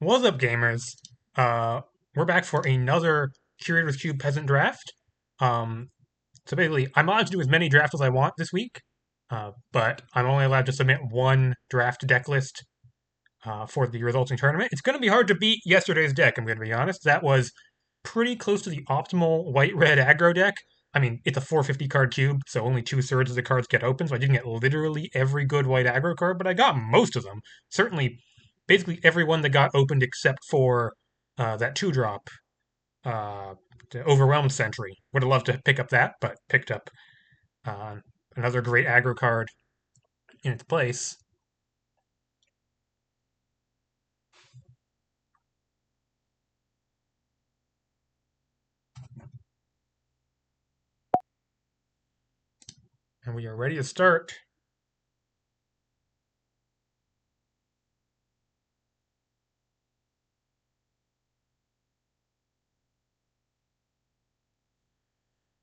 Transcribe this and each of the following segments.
What's up, gamers? Uh, we're back for another Curator's Cube Peasant Draft. Um, so basically, I'm allowed to do as many drafts as I want this week, but I'm only allowed to submit one draft deck list for the resulting tournament. It's going to be hard to beat yesterday's deck, I'm going to be honest. That was pretty close to the optimal white-red aggro deck. I mean, it's a 450 card cube, so only two-thirds of the cards get open, so I didn't get literally every good white aggro card, but I got most of them. Certainly, basically every one that got opened except for that two-drop, uh, the Overwhelmed Sentry. Would have loved to pick up that, but picked up uh, another great aggro card in its place. And we are ready to start.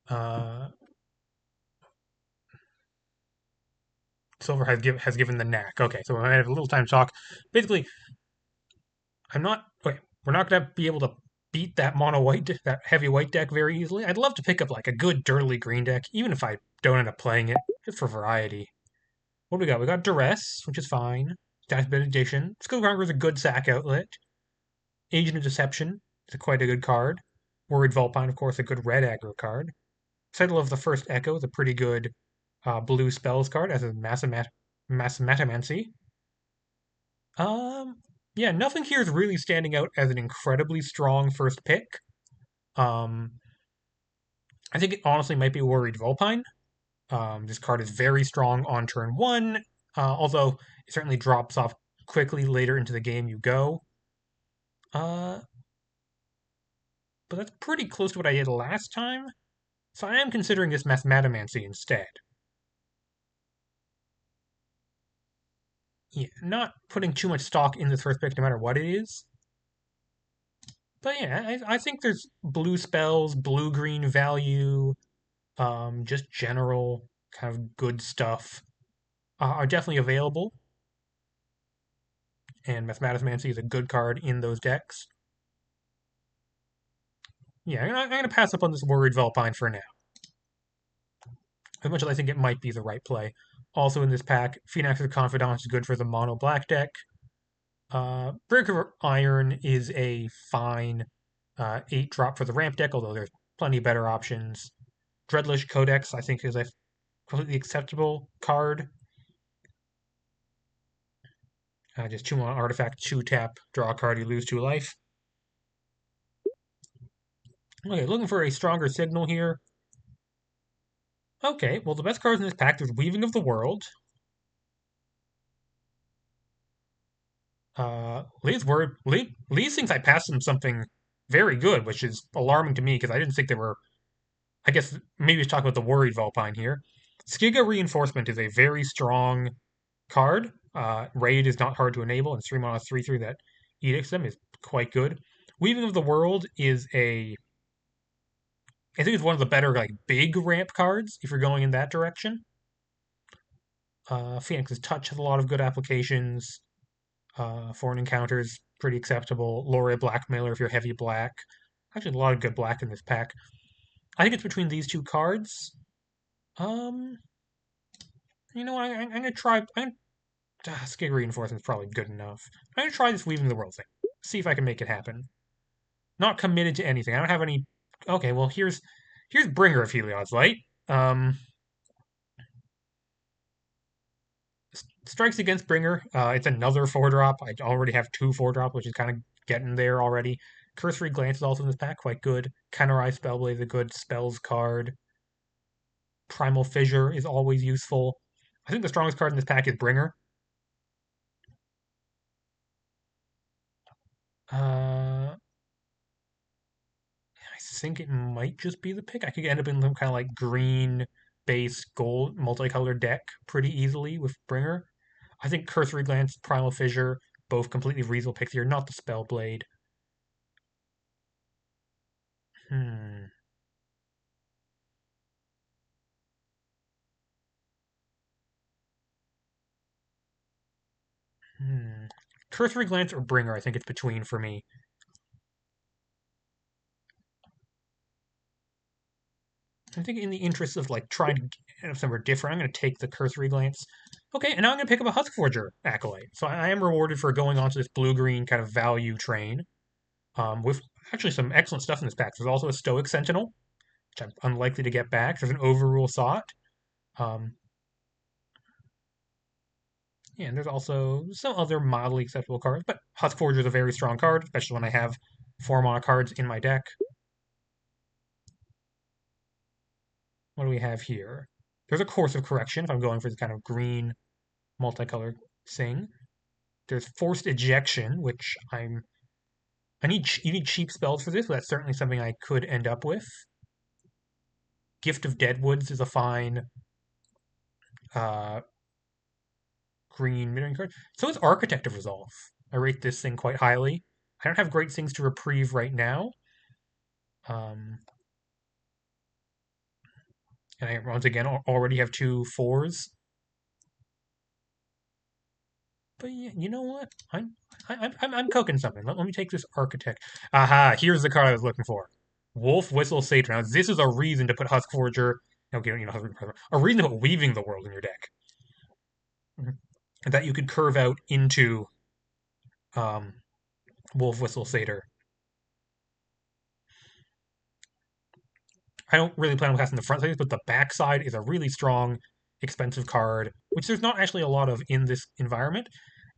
Uh, Silver has given the knack. Okay, so I have a little time to talk. Basically, I'm not. Okay, we're not going to be able to beat that mono white, that heavy white deck very easily. I'd love to pick up like a good dirtily green deck, even if I don't end up playing it, just for variety. What do we got? We got Duress, which is fine. Deathbed Edition. Skill Conqueror is a good sack outlet. Agent of Deception is quite a good card. Worried Vulpine, of course, a good red aggro card. Cycle of the First Echo is a pretty good blue spells card as a Massimatamancy. Um, yeah, nothing here is really standing out as an incredibly strong first pick. Um, I think it honestly might be Worried Vulpine. This card is very strong on turn one, although it certainly drops off quickly later into the game you go. Uh, but that's pretty close to what I did last time, so I am considering this Mathematomancy instead. Yeah, not putting too much stock in this first pick no matter what it is. But yeah, I think there's blue spells, blue green value, just general kind of good stuff are definitely available. And Mathematics is a good card in those decks. Yeah, I'm going to pass up on this Worried Vulpine for now, as much as I think it might be the right play. Also in this pack, Phoenix's Confidant is good for the mono black deck. Breaker of Iron is a fine 8 drop for the ramp deck, although there's plenty better options. Dreadlish Codex, I think, is a completely acceptable card. Just 2 on artifact, 2 tap, draw a card, you lose 2 life. Okay, looking for a stronger signal here. Okay, well, the best cards in this pack is Weaving of the World. Lee's thinks I passed him something very good, which is alarming to me because I didn't think they were. I guess maybe he's talking about the Worried Vulpine here. Skiga Reinforcement is a very strong card. Raid is not hard to enable, and 3 mana 3/3 that edicts them is quite good. Weaving of the World is I think it's one of the better like big ramp cards if you're going in that direction. Phoenix's Touch has a lot of good applications. Foreign Encounters pretty acceptable. Lore Blackmailer if you're heavy black. Actually, a lot of good black in this pack. I think it's between these two cards. Um, you know, I'm gonna try. Skig Reinforcement is probably good enough. I'm gonna try this Weaving the World thing. See if I can make it happen. Not committed to anything. I don't have any. Okay, well here's Bringer of Heliod's Light. Um, Strikes Against Bringer. It's another 4 drop. I already have 2 4 drop, which is kind of getting there already. Cursory Glance is also in this pack, quite good. Counterize Spellblade is a good spells card. Primal Fissure is always useful. I think the strongest card in this pack is Bringer. I think it might just be the pick. I could end up in some kind of like green base gold multicolored deck pretty easily with Bringer. I think Cursory Glance, Primal Fissure, both completely reasonable picks here, not the Spellblade. Hmm. Hmm. Cursory Glance or Bringer, I think it's between for me. I think in the interest of like trying to get somewhere different, I'm going to take the Cursory Glance. Okay, and now I'm going to pick up a Huskforger Acolyte. So I am rewarded for going onto this blue-green kind of value train with actually some excellent stuff in this pack. There's also a Stoic Sentinel, which I'm unlikely to get back. There's an Overrule Sot. Um, yeah, and there's also some other mildly acceptable cards, but Huskforger is a very strong card, especially when I have 4 mana cards in my deck. What do we have here? There's a Course of Correction if I'm going for the kind of green multicolored thing. There's Forced Ejection, which you need cheap spells for this, but that's certainly something I could end up with. Gift of Deadwoods is a fine uh, green mid-range card. So is Architect of Resolve. I rate this thing quite highly. I don't have great things to reprieve right now. Um, and I, once again, already have 2 4s. But yeah, you know what? I'm cooking something. Let me take this Architect. Aha! Here's the card I was looking for. Wolf Whistle Satyr. Now this is a reason to put Huskforger. Okay, a reason to put Weaving the World in your deck. That you could curve out into um, Wolf Whistle Satyr. I don't really plan on casting the front side, but the back side is a really strong, expensive card, which there's not actually a lot of in this environment.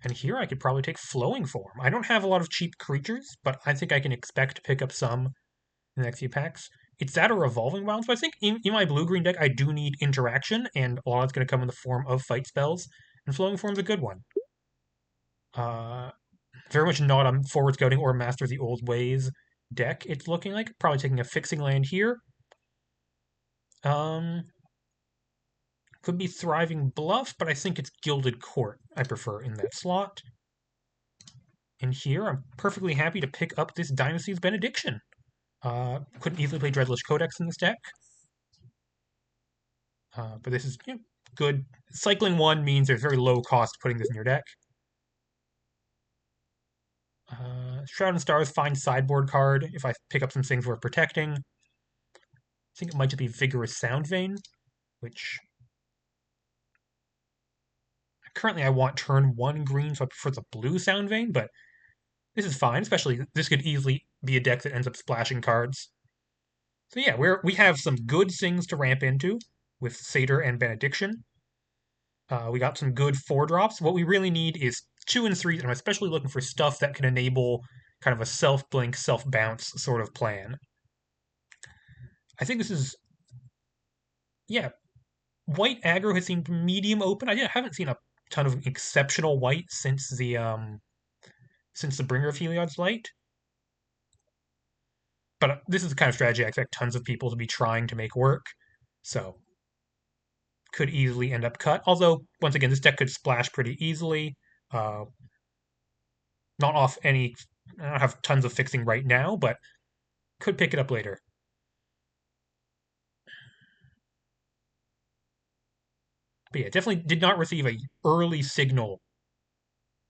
And here I could probably take Flowing Form. I don't have a lot of cheap creatures, but I think I can expect to pick up some in the next few packs. It's that or Evolving Wilds, but I think in my blue-green deck I do need interaction, and a lot is going to come in the form of fight spells, and Flowing Form's a good one. Uh, very much not a Forward Scouting or Master of the Old Ways deck, it's looking like. Probably taking a Fixing Land here. Um, could be Thriving Bluff, but I think it's Gilded Court I prefer in that slot. And here I'm perfectly happy to pick up this Dynasty's Benediction. Couldn't easily play Dreadlish Codex in this deck. But this is good. Cycling 1 means there's very low cost putting this in your deck. Shroud and Stars, fine sideboard card if I pick up some things worth protecting. I think it might just be Vigorous Soundvein, which currently I want turn 1 green, so I prefer the blue Soundvein, but this is fine, especially this could easily be a deck that ends up splashing cards. So yeah, we have some good things to ramp into with Satyr and Benediction. We got some good 4-drops. What we really need is 2 and 3, and I'm especially looking for stuff that can enable kind of a self-blink, self-bounce sort of plan. I think this is, yeah, white aggro has seemed medium open. I haven't seen a ton of exceptional white since the Bringer of Heliod's Light. But this is the kind of strategy I expect tons of people to be trying to make work. So could easily end up cut. Although, once again, this deck could splash pretty easily. Not off any. I don't have tons of fixing right now, but could pick it up later. But yeah, definitely did not receive a early signal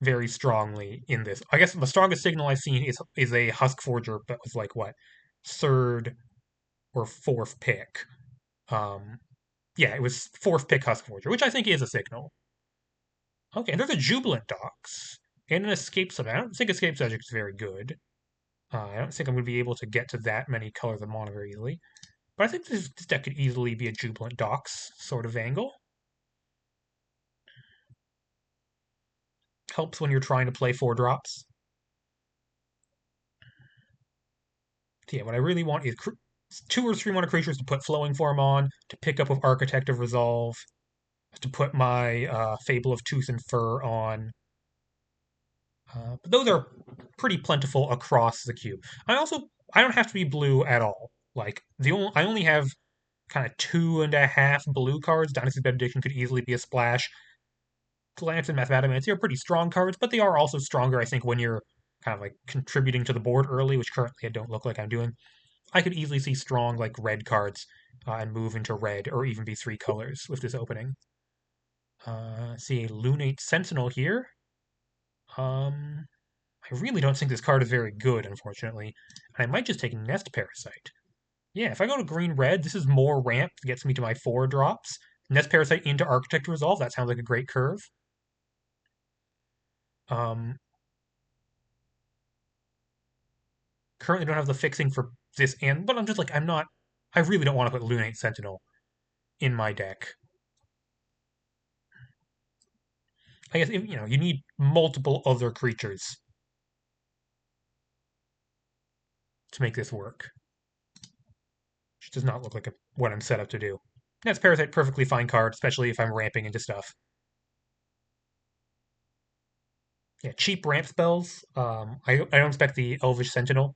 very strongly in this. I guess the strongest signal I've seen is a Huskforger that was like what 3rd or 4th pick. Yeah, it was 4th pick Huskforger, which I think is a signal. Okay, and there's a Jubilant Docs and an Escape Subject. I don't think Escape Subject is very good. I don't think I'm going to be able to get to that many colors of mana very easily. But I think this deck could easily be a Jubilant Docs sort of angle. Helps when you're trying to play 4-drops. So yeah, what I really want is 2 or 3 mana creatures to put Flowing Form on, to pick up with Architect of Resolve, to put my Fable of Tooth and Fur on. But those are pretty plentiful across the cube. I don't have to be blue at all. Like I only have kind of 2.5 blue cards. Dynasty's Benediction could easily be a splash. Glance and Mathematics are pretty strong cards, but they are also stronger, I think, when you're kind of like contributing to the board early, which currently I don't look like I'm doing. I could easily see strong like red cards and move into red, or even be 3 colors with this opening. See a Lunate Sentinel here. I really don't think this card is very good, unfortunately. And I might just take Nest Parasite. Yeah, if I go to green red, this is more ramp, gets me to my 4 drops. Nest Parasite into Architect Resolve, that sounds like a great curve. Um, Currently don't have the fixing for this and but I'm just like I really don't want to put Lunate Sentinel in my deck. I guess if, you need multiple other creatures to make this work. Which does not look like what I'm set up to do. That's Parasite, perfectly fine card, especially if I'm ramping into stuff. Yeah, cheap ramp spells. I don't expect the Elvish Sentinel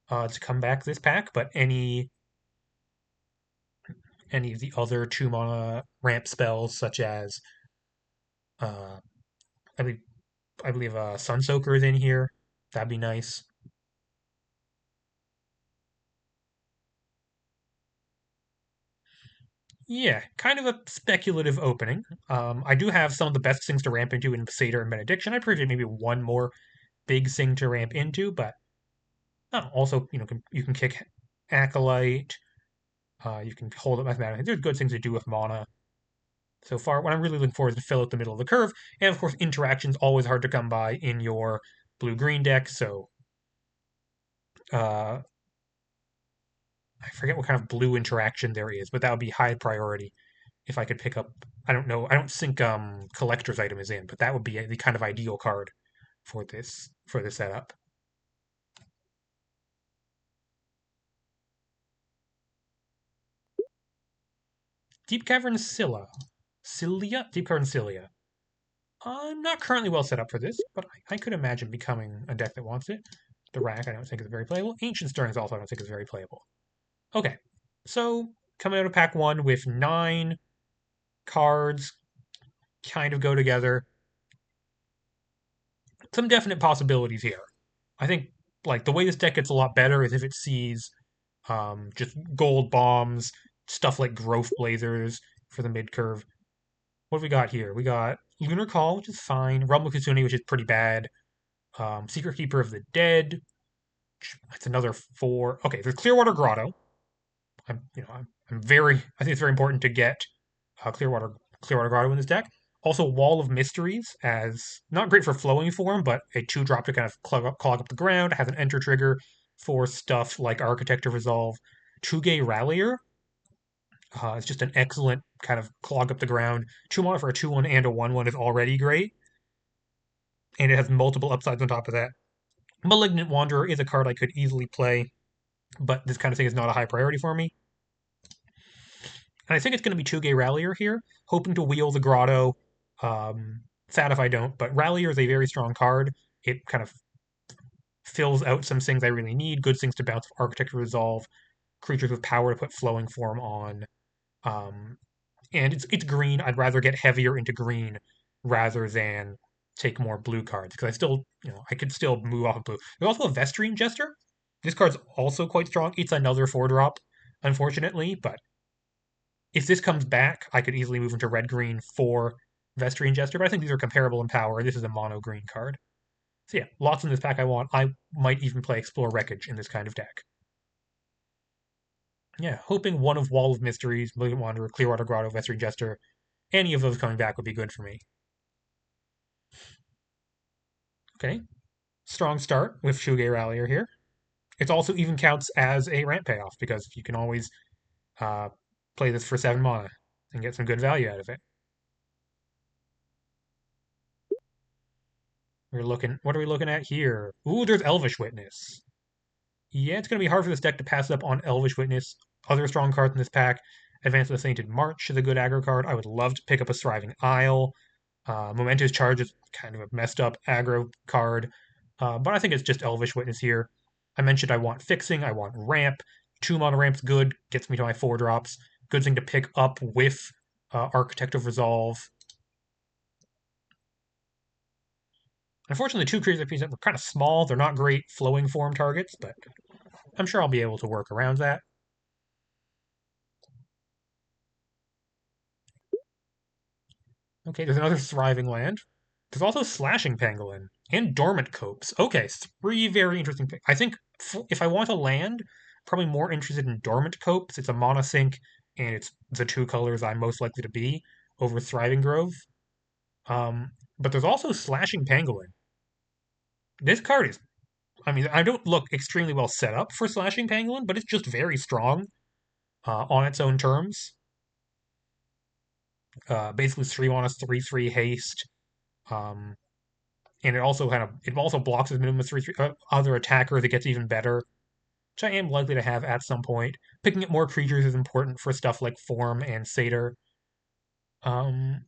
to come back this pack, but any of the other 2 mana ramp spells, such as uh, I believe Sun Soaker is in here. That'd be nice. Yeah, kind of a speculative opening. I do have some of the best things to ramp into in Satyr and Benediction. I predict maybe one more big thing to ramp into, but also you can kick Acolyte. You can hold up Mathematic. There's good things to do with mana. So far, what I'm really looking for is to fill out the middle of the curve, and of course, interaction's always hard to come by in your blue-green deck. So uh, I forget what kind of blue interaction there is, but that would be high priority if I could pick up. I don't know. I don't think collector's item is in, but that would be the kind of ideal card for this setup. Deep Cavern Deep Cavern Cilia. I'm not currently well set up for this, but I could imagine becoming a deck that wants it. The Rack I don't think is very playable. Ancient Stirrings also I don't think is very playable. Okay, so coming out of pack 1 with 9 cards, kind of go together. Some definite possibilities here. I think like the way this deck gets a lot better is if it sees just gold bombs, stuff like growth blazers for the mid curve. What have we got here? We got Lunar Call, which is fine. Rumble Kitsune, which is pretty bad. Secret Keeper of the Dead. That's another 4. Okay, there's Clearwater Grotto. I'm very. I think it's very important to get Clearwater Grotto in this deck. Also, Wall of Mysteries as not great for flowing form, but a 2 drop to kind of clog up the ground. Has an enter trigger for stuff like Architect of Resolve. Tuge Rallier. It's just an excellent kind of clog up the ground. 2 mana for a 2/1 and a 1/1 is already great, and it has multiple upsides on top of that. Malignant Wanderer is a card I could easily play, but this kind of thing is not a high priority for me. And I think it's going to be Tuge Rallier here, hoping to wheel the Grotto. Sad if I don't, but Rallier is a very strong card. It kind of fills out some things I really need. Good things to bounce Architecture Resolve, creatures with power to put flowing form on. Um, and it's green. I'd rather get heavier into green rather than take more blue cards because I could still move off of blue. There's also a Vestrine Jester. This card's also quite strong. It's another 4 drop, unfortunately, but if this comes back, I could easily move into red green for Vestrine Jester, but I think these are comparable in power. This is a mono green card. So yeah, lots in this pack I want. I might even play Explore Wreckage in this kind of deck. Yeah, hoping one of Wall of Mysteries, Malignant Wanderer, Clearwater Grotto, Vestrine Jester, any of those coming back would be good for me. Okay, strong start with Shuge Rallier here. It also even counts as a ramp payoff because you can always uh, play this for 7 mana and get some good value out of it. We're looking. What are we looking at here? Ooh, there's Elvish Witness. Yeah, it's going to be hard for this deck to pass up on Elvish Witness. Other strong cards in this pack. Advance of the Sainted March is a good aggro card. I would love to pick up a Thriving Isle. Momentous Charge is kind of a messed up aggro card. But I think it's just Elvish Witness here. I mentioned I want fixing. I want ramp. 2 mana ramp's good. Gets me to my 4 drops. Good thing to pick up with Architect of Resolve. Unfortunately, the 2 creatures I present were kind of small. They're not great flowing form targets, but I'm sure I'll be able to work around that. Okay, there's another thriving land. There's also Slashing Pangolin. And Dormant Copes. Okay, three very interesting picks. I think if I want to land, probably more interested in Dormant Copes. It's a mana sink, and it's the two colors I'm most likely to be over Thriving Grove. But there's also Slashing Pangolin. This card is, I mean, I don't look extremely well set up for Slashing Pangolin, but it's just very strong on its own terms. Basically, 3 mana, 3/3 haste. Um, and it also blocks as minimum 3/3 other attackers. It gets even better, which I am likely to have at some point. Picking up more creatures is important for stuff like Form and Satyr. Um,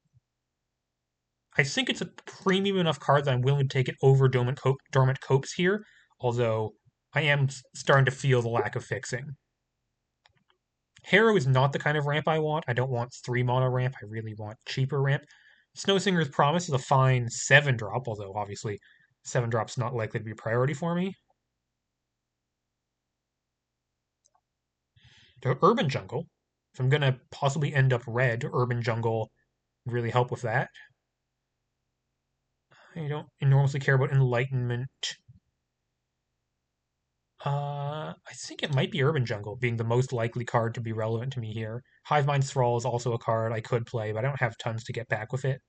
I think it's a premium enough card that I'm willing to take it over Dormant Copes here, although I am starting to feel the lack of fixing. Harrow is not the kind of ramp I want. I don't want 3 mana ramp. I really want cheaper ramp. Snowsinger's Promise is a fine 7-drop, although obviously 7-drop's not likely to be a priority for me. To Urban Jungle. If I'm going to possibly end up red, Urban Jungle would really help with that. I don't enormously care about Enlightenment. I think it might be Urban Jungle being the most likely card to be relevant to me here. Hivemind's Thrall is also a card I could play, but I don't have tons to get back with it.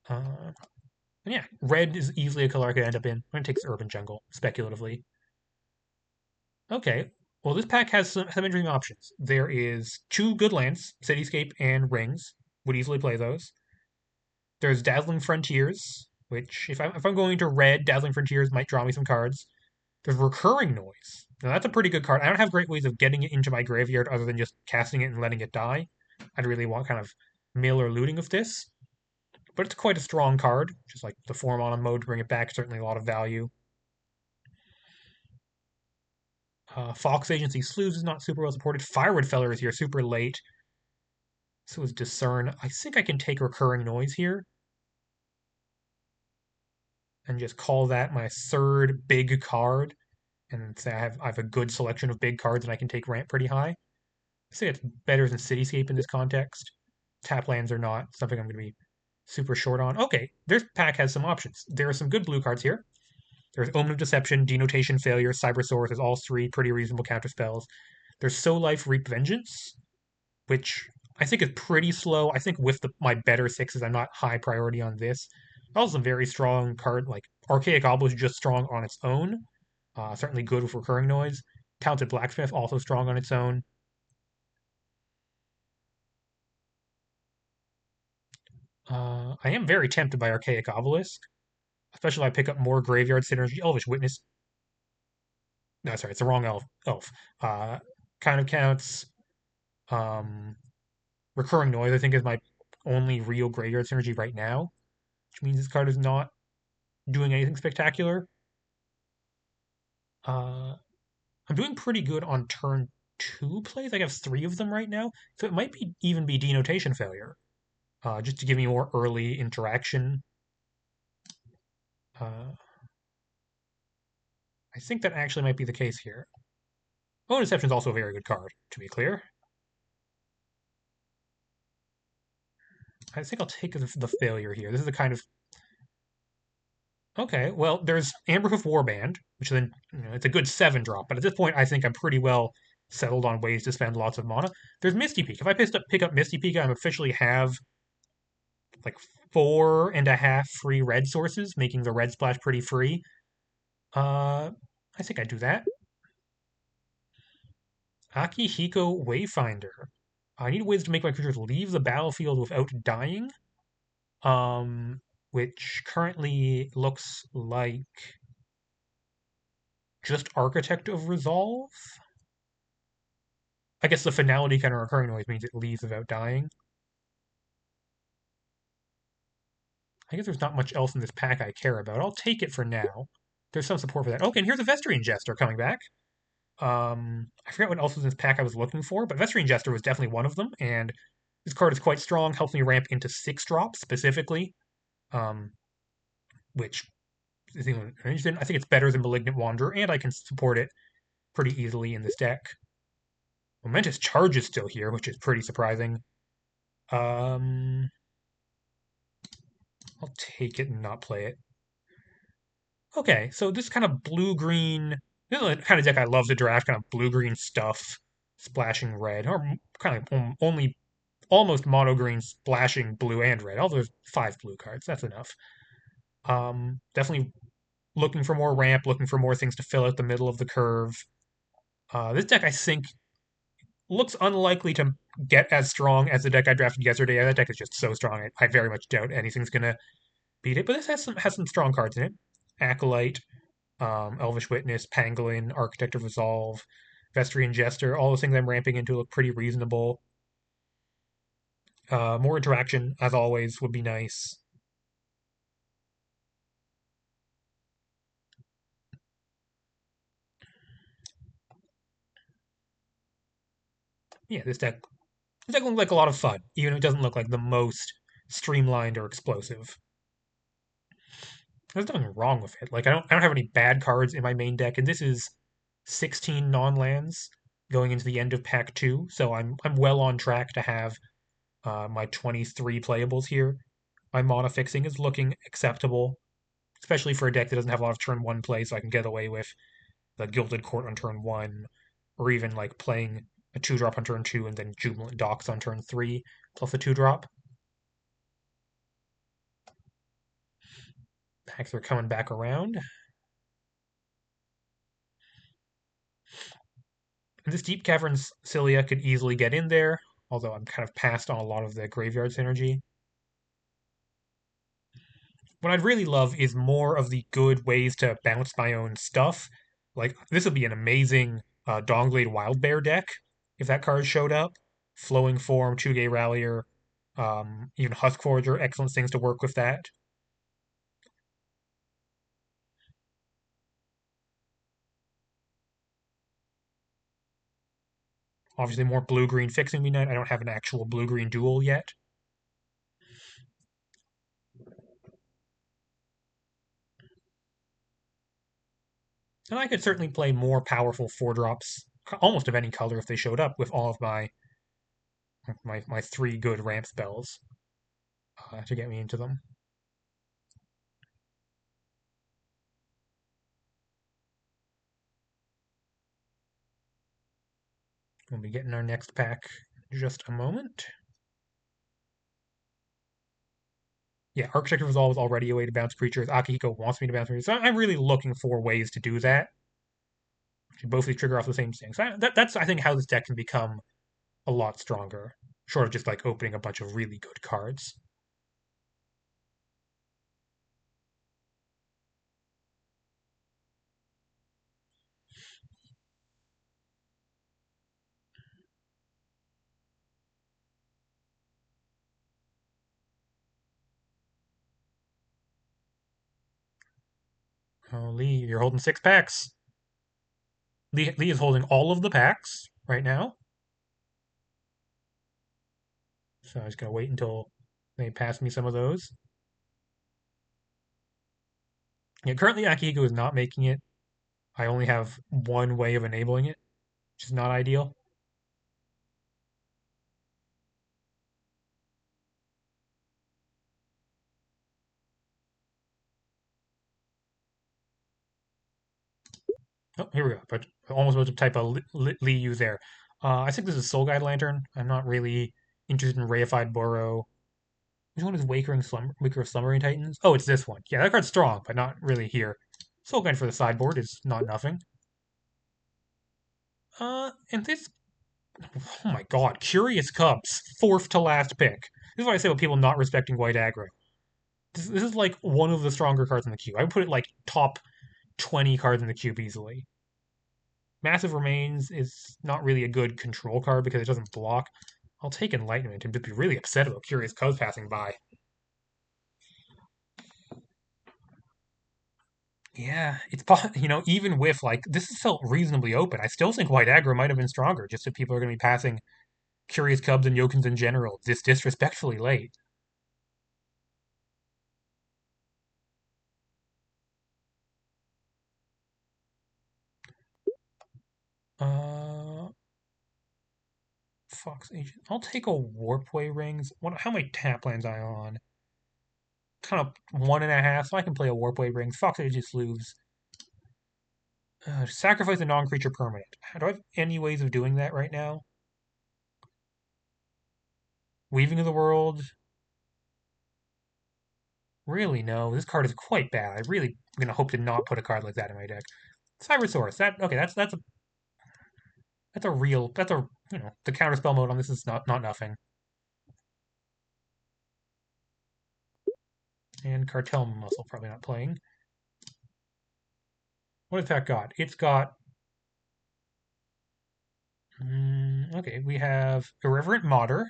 And yeah, red is easily a color I could end up in. I'm going to take Urban Jungle, speculatively. Okay, well, this pack has some interesting options. There is 2 good lands, Cityscape and Rings. Would easily play those. There's Dazzling Frontiers, which if I'm going to red, Dazzling Frontiers might draw me some cards. There's Recurring Noise. Now that's a pretty good card. I don't have great ways of getting it into my graveyard other than just casting it and letting it die. I'd really want kind of mill or looting of this. But it's quite a strong card, just like the 4 mana mode to bring it back, certainly a lot of value. Fox Agency Slews is not super well supported. Firewood Feller is here super late. So is Discern. I think I can take Recurring Noise here and just call that my third big card and say I have a good selection of big cards and I can take ramp pretty high. I say it's better than Cityscape in this context. Tap lands are not something I'm going to be super short on. Okay, this pack has some options. There are some good blue cards here. There's Omen of Deception, Denotation Failure, Cyber Source is all 3 pretty reasonable counter spells. There's Soul Life, Reap Vengeance, which I think is pretty slow. I think with my better 6s, I'm not high priority on this. Also, a very strong card like Archaic Obelisk is just strong on its own. Certainly good with Recurring Noise. Talented Blacksmith also strong on its own. I am very tempted by Archaic Obelisk, especially if I pick up more Graveyard Synergy. Elvish Witness. No, sorry, it's the wrong elf. Uh, kind of counts. Um, Recurring Noise, I think, is my only real Graveyard Synergy right now, which means this card is not doing anything spectacular. Uh, I'm doing pretty good on turn 2 plays. I have 3 of them right now, so it might even be Denotation Failure, just to give me more early interaction. Uh, I think that actually might be the case here. Oh, Deception is also a very good card, to be clear. I think I'll take the failure here. This is the kind of okay. Well, there's Amberhoof Warband, which then it's a good 7-drop, but at this point, I think I'm pretty well settled on ways to spend lots of mana. There's Misty Peak. If I pick up Misty Peak, I'm officially have like 4.5 free red sources, making the red splash pretty free. I think I do that. Akihiko Wayfinder. I need ways to make my creatures leave the battlefield without dying. Which currently looks like just Architect of Resolve. I guess the finality kind of recurring noise means it leaves without dying. I guess there's not much else in this pack I care about. I'll take it for now. There's some support for that. Okay, and here's a Vestrian Jester coming back. I forget what else was in this pack I was looking for, but Vestrian Jester was definitely one of them, and this card is quite strong, helps me ramp into 6-drops specifically, um, which is even interesting. I think it's better than Malignant Wanderer, and I can support it pretty easily in this deck. Momentous Charge is still here, which is pretty surprising. I'll take it and not play it. Okay, so this kind of blue-green, this is the kind of deck I love to draft, kind of blue-green stuff, splashing red, or kind of only almost mono green splashing blue and red. Although there's 5 blue cards, that's enough. Definitely looking for more ramp, looking for more things to fill out the middle of the curve. This deck, I think, looks unlikely to get as strong as the deck I drafted yesterday. That deck is just so strong. I very much doubt anything's gonna beat it. But this has some strong cards in it. Acolyte, Elvish Witness, Pangolin, Architect of Resolve, Vestrian Jester. All those things I'm ramping into look pretty reasonable. More interaction, as always, would be nice. Yeah, this deck looks like a lot of fun, even if it doesn't look like the most streamlined or explosive. There's nothing wrong with it. Like I don't have any bad cards in my main deck, and this is 16 non-lands going into the end of pack 2, so I'm well on track to have my 23 playables here. My mana fixing is looking acceptable, especially for a deck that doesn't have a lot of turn 1 play, so I can get away with the Gilded Court on turn 1, or even like playing a 2-drop on turn 2 and then Jubilant Docks on turn 3 plus a 2-drop. Packs are coming back around. And this Deep Caverns Cilia could easily get in there, although I'm kind of passed on a lot of the graveyard synergy. What I'd really love is more of the good ways to bounce my own stuff. Like, this would be an amazing Dawnglade Wild Bear deck if that card showed up. Flowing Form, 2-Gay Rallier, even Husk Forger, excellent things to work with that. Obviously, more blue-green fixing me night. I don't have an actual blue-green duel yet. And I could certainly play more powerful 4-drops, almost of any color if they showed up, with all of my 3 good ramp spells to get me into them. We'll be getting our next pack in just a moment. Yeah, Architect of Resolve is already a way to bounce creatures. Akihiko wants me to bounce creatures. So I'm really looking for ways to do that. To both trigger off the same thing. So that's, I think, how this deck can become a lot stronger. Short of just like opening a bunch of really good cards. Oh, Lee, you're holding 6 packs. Lee is holding all of the packs right now. So I just gotta wait until they pass me some of those. Yeah, currently Akihiko is not making it. I only have one way of enabling it, which is not ideal. Oh, here we go. But almost about to type a Lee U there. I think this is Soul Guide Lantern. I'm not really interested in Reified Burrow. Which one is Waker of Slumbering Titans? Oh, it's this one. Yeah, that card's strong, but not really here. Soul Guide for the sideboard is not nothing. And this, oh my god, Curious Cubs, 4th to last pick. This is what I say about people not respecting white aggro. This is like one of the stronger cards in the queue. I would put it like top 20 cards in the cube easily. Massive Remains is not really a good control card because it doesn't block. I'll take Enlightenment and just be really upset about Curious Cubs passing by. Yeah, it's even with like this has felt reasonably open. I still think White Aggro might have been stronger, just if people are going to be passing Curious Cubs and Yokins in general this disrespectfully late. Uh, Fox Agent. I'll take a Warpway Rings. How many tap lands I on? kind of 1.5, so I can play a Warp Wave Ring. Fox Edge Sleeves. Sacrifice a non-creature permanent. Do I have any ways of doing that right now? Weaving of the World. Really, no. This card is quite bad. I really am gonna hope to not put a card like that in my deck. Cybersaurus. That okay? That's a real. That's a the counterspell mode on this is not nothing. And Cartel Muscle probably not playing. What has that got? It's got. Okay, we have Irreverent Modder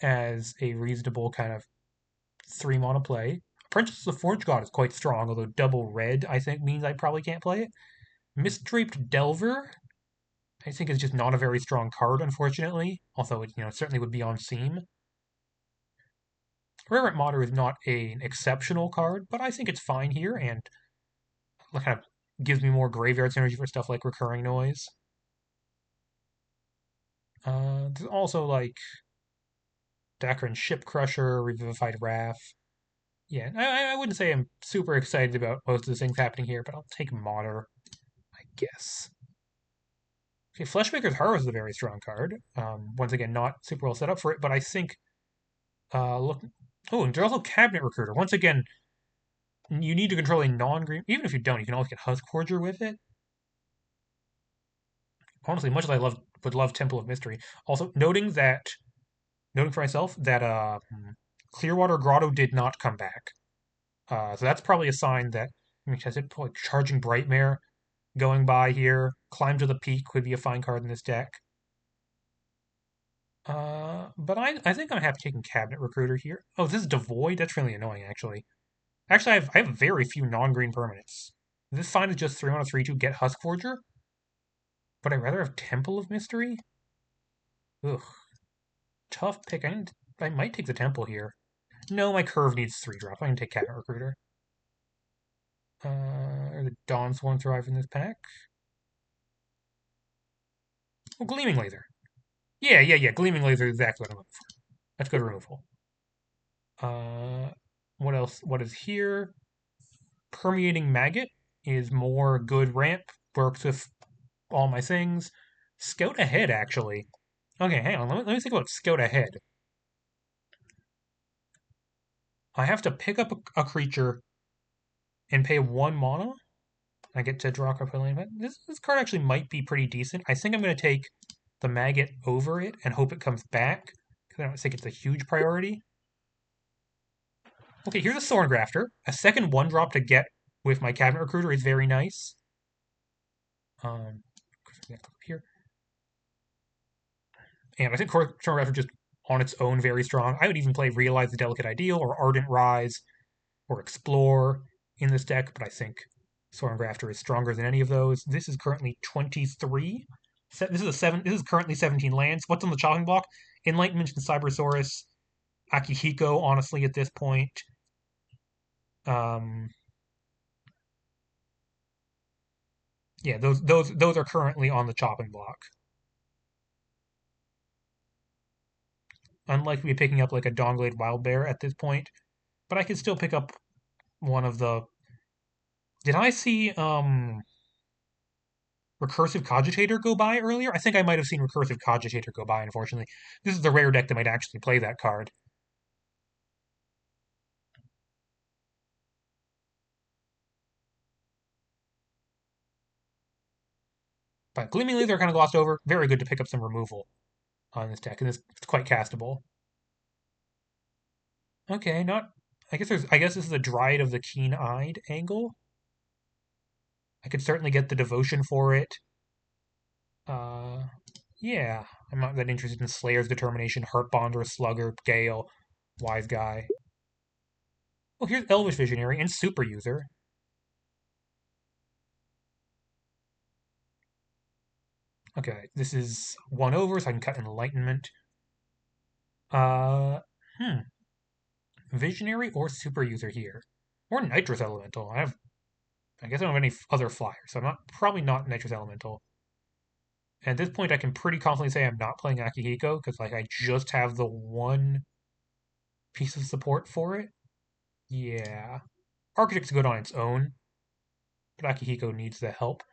as a reasonable kind of 3-mana play. Apprentice of the Forge God is quite strong, although double red I think means I probably can't play it. Mistdraped Delver I think is just not a very strong card, unfortunately. Although it certainly would be on seam. Irreverent Modder is not an exceptional card, but I think it's fine here and kind of gives me more graveyard synergy for stuff like Recurring Noise. There's also like Dacron Ship Crusher, Revivified Wrath. Yeah, I wouldn't say I'm super excited about most of the things happening here, but I'll take Modder, I guess. Okay, Fleshmaker's Harvest is a very strong card. Once again, not super well set up for it, but I think look. Oh, and there's also Cabinet Recruiter. Once again, you need to control a non-green. Even if you don't, you can always get Husk Forger with it. Honestly, much as I would love Temple of Mystery. Also, noting for myself that Clearwater Grotto did not come back. So that's probably a sign that has it like Charging Brightmare going by here. Climb to the Peak would be a fine card in this deck. But I think I'm happy taking Cabinet Recruiter here. Oh, this is Devoid? That's really annoying, actually. Actually, I have very few non-green permanents. This fine is just 3 on a 3-2 get Husk Forger. But I'd rather have Temple of Mystery? Ugh. Tough pick. I might take the Temple here. No, my curve needs 3-drop. I can take Cabinet Recruiter. Or the Dawn Sworn Thrive in this pack. Oh, Gleaming Laser. Yeah. Gleaming Laser is exactly what I'm looking for. That's good removal. What else? What is here? Permeating Maggot is more good ramp. Works with all my things. Scout Ahead, actually. Okay, hang on. Let me think about Scout Ahead. I have to pick up a creature and pay 1 mana. I get to draw a card. This card actually might be pretty decent. I think I'm going to take the Maggot over it and hope it comes back, because I don't think it's a huge priority. Okay, here's a Thorn Grafter. A second 1-drop to get with my Cabinet Recruiter is very nice. Here. And I think Thorn Grafter just on its own very strong. I would even play Realize the Delicate Ideal or Ardent Rise or Explore in this deck, but I think Thorn Grafter is stronger than any of those. This is currently 23. This is currently 17 lands. What's on the chopping block? Enlightenment and Cybersaurus, Akihiko. Honestly, at this point, yeah, those are currently on the chopping block. Unlikely to be picking up like a Dawnglade Wildbear at this point, but I could still pick up one of the. Did I see Recursive Cogitator go by earlier? I think I might have seen Recursive Cogitator go by, unfortunately. This is the rare deck that might actually play that card. But Gleaming Laser kind of glossed over. Very good to pick up some removal on this deck, and it's quite castable. Okay, not. I guess this is a Dryad of the Keen-Eyed angle. I could certainly get the devotion for it. Yeah, I'm not that interested in Slayer's Determination, Heartbonder, Slugger, Gale, Wise Guy. Well, here's Elvish Visionary and Super User. Okay, this is 1 over, so I can cut Enlightenment. Uh, hmm. Visionary or Super User here, or Nitrous Elemental. I guess I don't have any other flyers, so I'm probably not Nitrous Elemental. At this point, I can pretty confidently say I'm not playing Akihiko because like I just have the 1 piece of support for it. Yeah. Architect's good on its own, but Akihiko needs the help.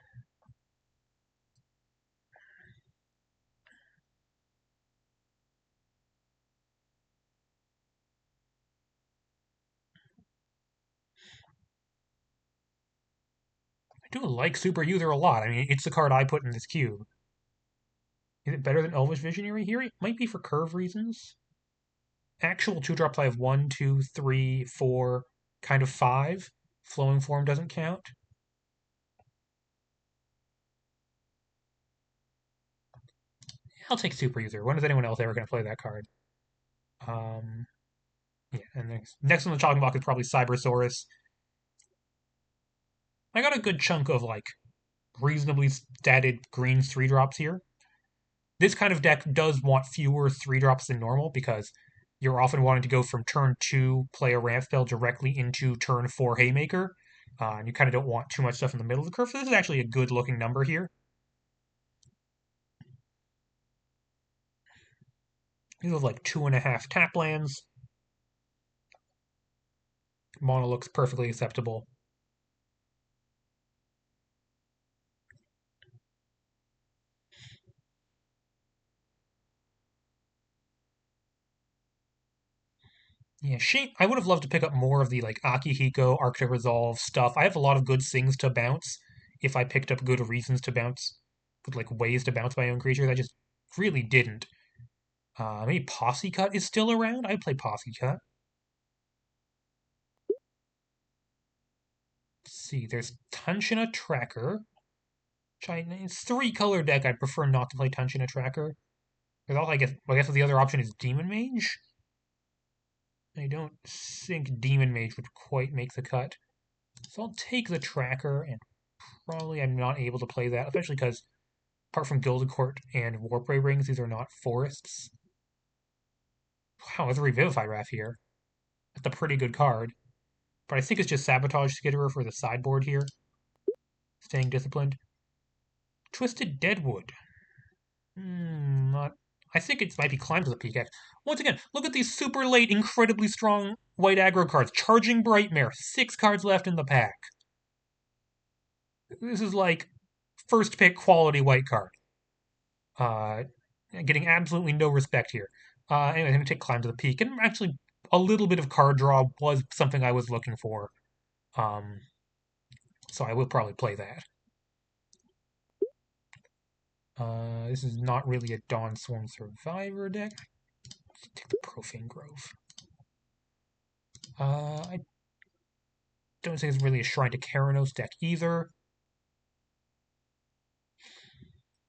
I do like Super User a lot. I mean, it's the card I put in this cube. Is it better than Elvish Visionary here? It might be for curve reasons. Actual 2-drop play of 1, 2, 3, 4, kind of 5. Flowing Form doesn't count. I'll take Super User. When is anyone else ever going to play that card? Um, yeah, and next on the chopping block is probably Cybersaurus. I got a good chunk of like reasonably statted green 3-drops here. This kind of deck does want fewer 3-drops than normal because you're often wanting to go from turn 2, play a ramp spell directly into turn 4 Haymaker. And you kind of don't want too much stuff in the middle of the curve. So this is actually a good looking number here. These are like 2.5 tap lands. Mono looks perfectly acceptable. Yeah, shame. I would have loved to pick up more of the like Akihiko, Arctic Resolve stuff. I have a lot of good things to bounce if I picked up good reasons to bounce, good like ways to bounce my own creatures. I just really didn't. Maybe Posse Cut is still around. I play Posse Cut. Let's see, there's Tunchina Tracker. It's 3-color deck. I'd prefer not to play Tunchina Tracker. There's also, I guess the other option is Demon Mage. I don't think Demon Mage would quite make the cut. So I'll take the Tracker, and probably I'm not able to play that, especially because apart from Gilded Court and Warpray Rings, these are not forests. Wow, there's a Revivify Wrath here. That's a pretty good card. But I think it's just Sabotage Skitterer for the sideboard here. Staying disciplined. Twisted Deadwood. Not. I think it might be Climb to the Peak. Once again, look at these super late, incredibly strong white aggro cards. Charging Brightmare. 6 cards left in the pack. This is like first pick quality white card. Uh, Getting absolutely no respect here. Anyway, I'm going to take Climb to the Peak. And actually, a little bit of card draw was something I was looking for. Um, so I will probably play that. This is not really a Dawn Swarm Survivor deck. Let's take the Profane Grove. I don't think it's really a Shrine to Keranos deck either.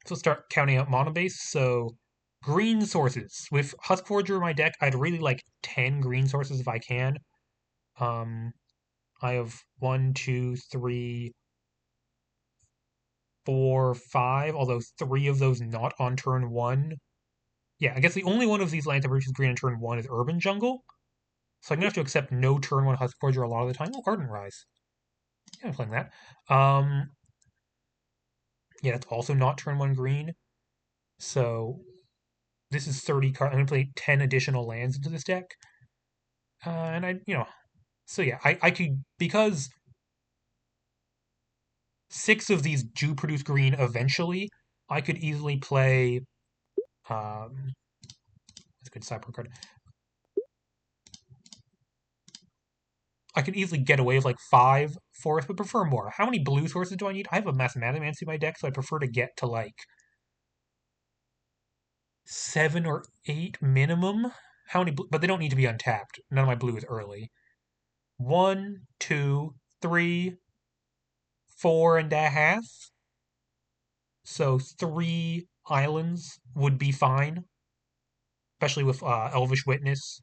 So let's start counting out mono base. So green sources. With Huskforger in my deck, I'd really like 10 green sources if I can. I have 1, 2, 3, 4, 5, although 3 of those not on turn 1. Yeah, I guess the only one of these lands that produces green on turn 1 is Urban Jungle. So I'm going to have to accept no turn 1 Huskforger a lot of the time. Oh, Ardent Rise. Yeah, I'm playing that. Yeah, that's also not turn 1 green. So this is 30 cards. I'm going to play 10 additional lands into this deck. And so yeah, I could, because 6 of these do produce green eventually, I could easily play, that's a good sideboard card. I could easily get away with like 5 forests, but prefer more. How many blue sources do I need? I have a Mathematimancy in my deck, so I prefer to get to like 7 or 8 minimum. How many? But they don't need to be untapped. None of my blue is early. 1, 2, 3, 4.5. So 3 islands would be fine, especially with Elvish Witness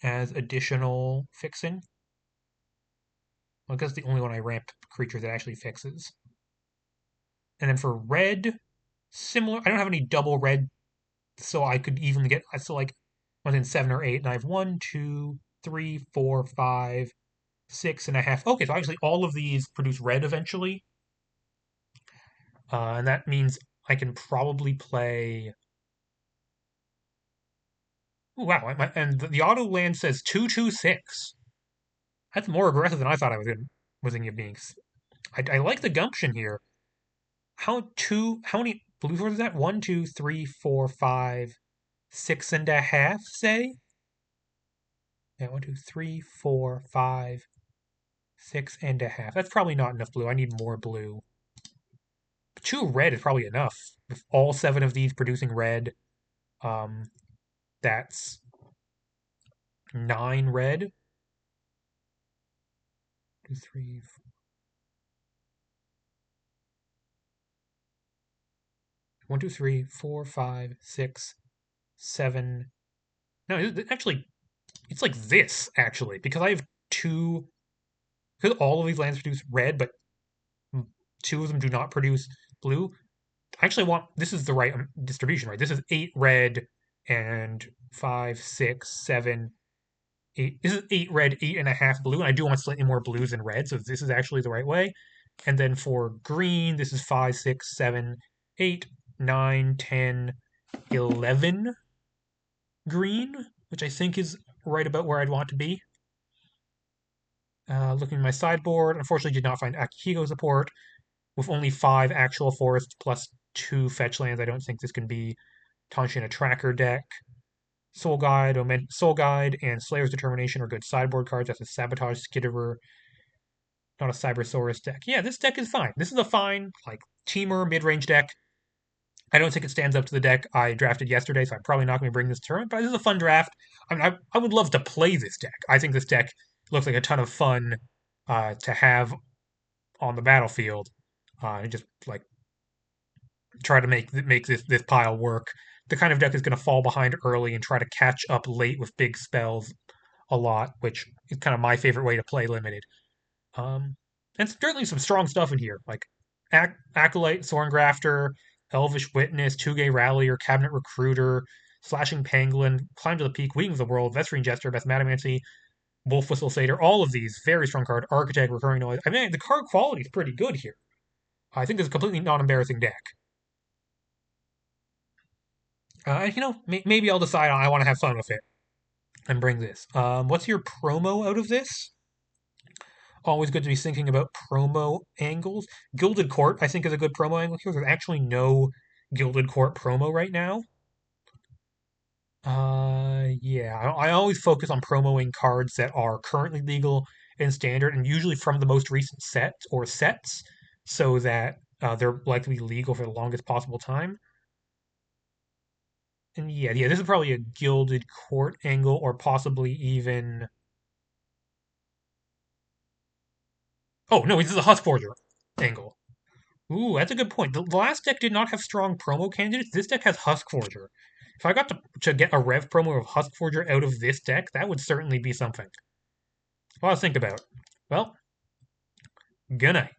as additional fixing. Well, I guess the only one I ramped creature that actually fixes. And then for red, similar. I don't have any double red, so I could even get. So like within 7 or 8, and I have 1, 2, 3, 4, 5, 6.5. Okay, so actually all of these produce red eventually, and that means I can probably play. Ooh, wow, and the auto land says 2/2/6. That's more aggressive than I thought I was thinking of being. I like the gumption here. How many blue swords is that? One, two, three, four, five, 6.5, say? Yeah, one, two, three, four, five, 6.5. That's probably not enough blue. I need more blue. 2 red is probably enough. With all 7 of these producing red, um, that's 9 red. 2, 3, 1, 2, 3, 4, 5, 6, 7. No, actually, it's like this, actually, because I have two. Because all of these lands produce red, but 2 of them do not produce blue. I actually want. This is the right distribution, right? This is 8 red and 5, 6, 7, 8. This is 8 red, 8.5 blue, and I do want slightly more blues than red, so this is actually the right way. And then for green, this is 5, 6, 7, 8, 9, 10, 11 green, which I think is right about where I'd want to be. Looking at my sideboard, unfortunately did not find Akihiko support. With only 5 actual forests plus 2 fetch lands, I don't think this can be Tanshi in a tracker deck. Soul Guide, and Slayer's Determination are good sideboard cards. That's a Sabotage Skitterer, not a Cybersaurus deck. Yeah, this deck is fine. This is a fine, like, teamer mid-range deck. I don't think it stands up to the deck I drafted yesterday, so I'm probably not going to bring this to tournament, but this is a fun draft. I mean, I would love to play this deck. I think this deck looks like a ton of fun to have on the battlefield. And just, like, try to make this pile work. The kind of deck is going to fall behind early and try to catch up late with big spells a lot, which is kind of my favorite way to play limited. And certainly some strong stuff in here, like Acolyte, Thorngrafter, Elvish Witness, Two-Gay Rallier, Cabinet Recruiter, Slashing Pangolin, Climb to the Peak, Wing of the World, Vesterine Jester, Beth Madamancy, Wolf Whistle Satyr, all of these very strong card. Architect, Recurring Noise. I mean, the card quality is pretty good here. I think it's a completely non-embarrassing deck. Maybe I'll decide I want to have fun with it and bring this. What's your promo out of this? Always good to be thinking about promo angles. Gilded Court, I think, is a good promo angle here. There's actually no Gilded Court promo right now. Yeah, I always focus on promoing cards that are currently legal in standard and usually from the most recent set or sets, so that they're likely to be legal for the longest possible time. And yeah, this is probably a Gilded Court angle or possibly even. Oh no, this is a Huskforger angle. Ooh, that's a good point. The last deck did not have strong promo candidates. This deck has Huskforger. If I got to get a Rev promo of Huskforger out of this deck, that would certainly be something. A lot to think about. Well, good night.